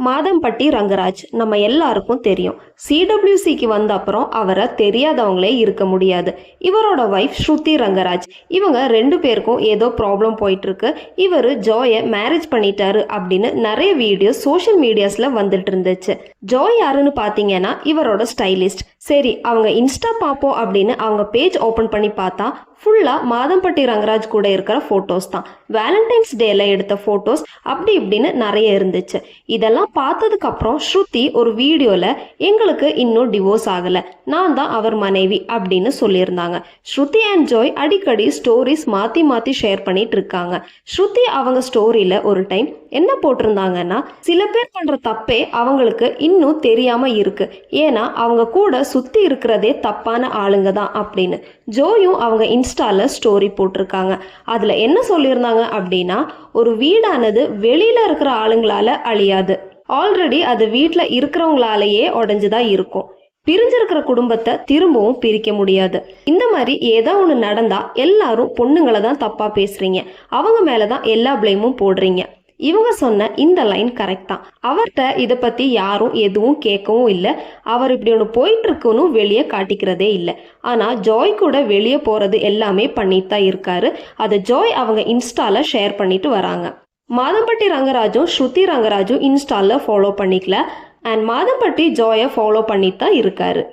மாதம்பட்டி ரங்கராஜ் நம்ம எல்லாருக்கும் தெரியும். சிடபிள்யூசிக்கு வந்த அப்புறம் அவரை தெரியாதவங்களே இருக்க முடியாது. இவரோட வைஃப் ஸ்ருதி ரங்கராஜ். இவங்க 2 பேருக்கும் ஏதோ ப்ராப்ளம் போயிட்டு இருக்கு. இவர் ஜோயை மேரேஜ் பண்ணிட்டாரு அப்படின்னு நிறைய வீடியோஸ் சோஷியல் மீடியாஸ்ல வந்துட்டு இருந்துச்சு. ஜோய் யாருன்னு பார்த்தீங்கன்னா இவரோட ஸ்டைலிஸ்ட். சரி, அவங்க இன்ஸ்டா பார்ப்போம் அப்படின்னு அவங்க பேஜ் ஓப்பன் பண்ணி பார்த்தா ஃபுல்லாக மாதம்பட்டி ரங்கராஜ் கூட இருக்கிற ஃபோட்டோஸ் தான். வேலண்டைன்ஸ் டேல எடுத்த ஃபோட்டோஸ் அப்படி இப்படின்னு நிறைய இருந்துச்சு. இதெல்லாம் பார்த்ததுக்கு அப்புறம் ஸ்ருதி ஒரு வீடியோவில் எங்களுக்கு இன்னும் டிவோர்ஸ் ஆகலை, நான் தான் அவர் மனைவி அப்படின்னு சொல்லியிருந்தாங்க. ஸ்ருதி அண்ட் ஜோய் அடிக்கடி ஸ்டோரிஸ் மாற்றி மாற்றி ஷேர் பண்ணிட்டு இருக்காங்க. ஸ்ருதி அவங்க ஸ்டோரியில் ஒரு டைம் என்ன போட்டிருந்தாங்கன்னா, சில பேர் பண்ணுற தப்பே அவங்களுக்கு இன்னும் தெரியாமல் இருக்கு, ஏன்னா அவங்க கூட சுற்றி இருக்கிறதே தப்பான ஆளுங்க தான் அப்படின்னு. ஜோயும் அவங்க இன்ஸ்டால ஸ்டோரி போட்டிருக்காங்க. அதில் என்ன சொல்லியிருந்தாங்க அப்படின்னா, ஒரு வீடானது வெளியில் இருக்கிற ஆளுங்களால அழியாது, ஆல்ரெடி அது வீட்டில் இருக்கிறவங்களாலேயே உடஞ்சுதான் இருக்கும். பிரிஞ்சிருக்கிற குடும்பத்தை திரும்பவும் பிரிக்க முடியாது. இந்த மாதிரி ஏதோ ஒன்று நடந்தா எல்லாரும் பொண்ணுங்களை தான் தப்பா பேசுறீங்க, அவங்க மேலதான் எல்லா பிளேமும் போடுறீங்க. இவங்க சொன்ன இந்த லைன் கரெக்ட் தான். அவர்கிட்ட இதை பற்றி யாரும் எதுவும் கேட்கவும் இல்லை. அவர் இப்படி ஒன்று போயிட்டு இருக்குன்னு வெளியே காட்டிக்கிறதே இல்லை. ஆனால் ஜோய் கூட வெளியே போகிறது எல்லாமே பண்ணிட்டு தான் இருக்காரு. அதை ஜோய் அவங்க இன்ஸ்டால ஷேர் பண்ணிட்டு வராங்க. மாதம்பட்டி ரங்கராஜும் ஸ்ருதி ரங்கராஜும் இன்ஸ்டால ஃபாலோ பண்ணிக்கல, அண்ட் மாதம்பட்டி ஜோயை ஃபாலோ பண்ணிட்டு தான் இருக்காரு.